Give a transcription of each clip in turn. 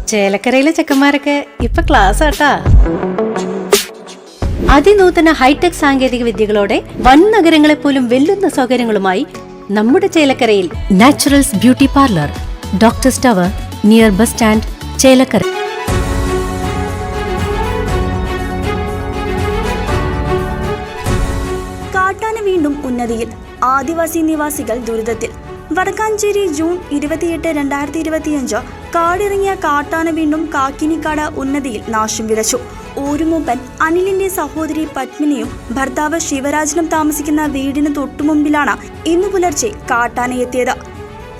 ചേലക്കരയിലെ ചെക്കന്മാരൊക്കെ ഇപ്പൊ ക്ലാസ് ആട്ടാ. അതിനൂതന ഹൈടെക് സാങ്കേതിക വിദ്യകളോടെ വൻ നഗരങ്ങളെ പോലും വെല്ലുന്ന സൗകര്യങ്ങളുമായി നമ്മുടെ ചേലക്കരയിൽ Naturals beauty parlour, doctors tower, near bus stand, Chelakkara. കാട്ടാന വീണ്ടും ഉന്നതിയിൽ, ആദിവാസി നിവാസികൾ ദുരിതത്തിൽ. വടക്കാഞ്ചേരി ജൂൺ 28, 2025 കാടിറങ്ങിയ കാട്ടാന വീണ്ടും കാക്കിനിക്കാട് ഉന്നതിയിൽ നാശം വിതച്ചു. ഊരുമൂപ്പൻ അനിലിന്റെ സഹോദരി പത്മിനിയും ഭർത്താവ് ശിവരാജനും താമസിക്കുന്ന വീടിന് തൊട്ടുമുമ്പിലാണ് ഇന്നു പുലർച്ചെ കാട്ടാനയെത്തിയത്.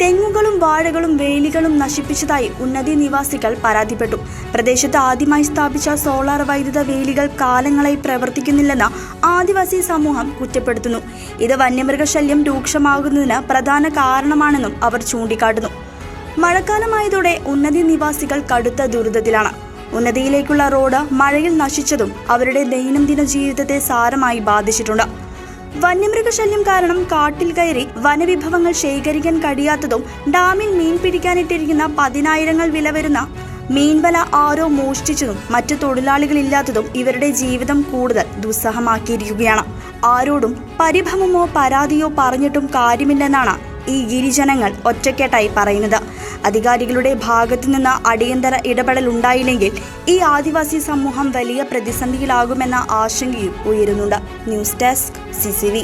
തെങ്ങുകളും വാഴകളും വേലികളും നശിപ്പിച്ചതായി ഉന്നതി നിവാസികൾ പരാതിപ്പെട്ടു. പ്രദേശത്ത് ആദ്യമായി സ്ഥാപിച്ച സോളാർ വൈദ്യുത വേലികൾ കാലങ്ങളായി പ്രവർത്തിക്കുന്നില്ലെന്ന് ആദിവാസി സമൂഹം കുറ്റപ്പെടുത്തുന്നു. ഇത് വന്യമൃഗശല്യം രൂക്ഷമാകുന്നതിന് പ്രധാന കാരണമാണെന്നും അവർ ചൂണ്ടിക്കാട്ടുന്നു. മഴക്കാലമായതോടെ ഉന്നതി നിവാസികൾ കടുത്ത ദുരിതത്തിലാണ്. ഉന്നതിയിലേക്കുള്ള റോഡ് മഴയിൽ നശിച്ചതും അവരുടെ ദൈനംദിന ജീവിതത്തെ സാരമായി ബാധിച്ചിട്ടുണ്ട്. വന്യമൃഗശല്യം കാരണം കാട്ടിൽ കയറി വനവിഭവങ്ങൾ ശേഖരിക്കാൻ കഴിയാത്തതും ഡാമിൽ മീൻ പിടിക്കാനിട്ടിരിക്കുന്ന 10,000 വില വരുന്ന മീൻവല ആരോ മോഷ്ടിച്ചതും മറ്റു തൊഴിലാളികളില്ലാത്തതും ഇവരുടെ ജീവിതം കൂടുതൽ ദുസ്സഹമാക്കിയിരിക്കുകയാണ്. ആരോടും പരിഭവമോ പരാതിയോ പറഞ്ഞിട്ടും കാര്യമില്ലെന്നാണ് ഈ ഗിരിജനങ്ങൾ ഒറ്റക്കെട്ടായി പറയുന്നത്. അധികാരികളുടെ ഭാഗത്തു നിന്ന് അടിയന്തര ഇടപെടൽ ഉണ്ടായില്ലെങ്കിൽ ഈ ആദിവാസി സമൂഹം വലിയ പ്രതിസന്ധിയിലാകുമെന്ന ആശങ്കയും ഉയരുന്നുണ്ട്. News desk CCV.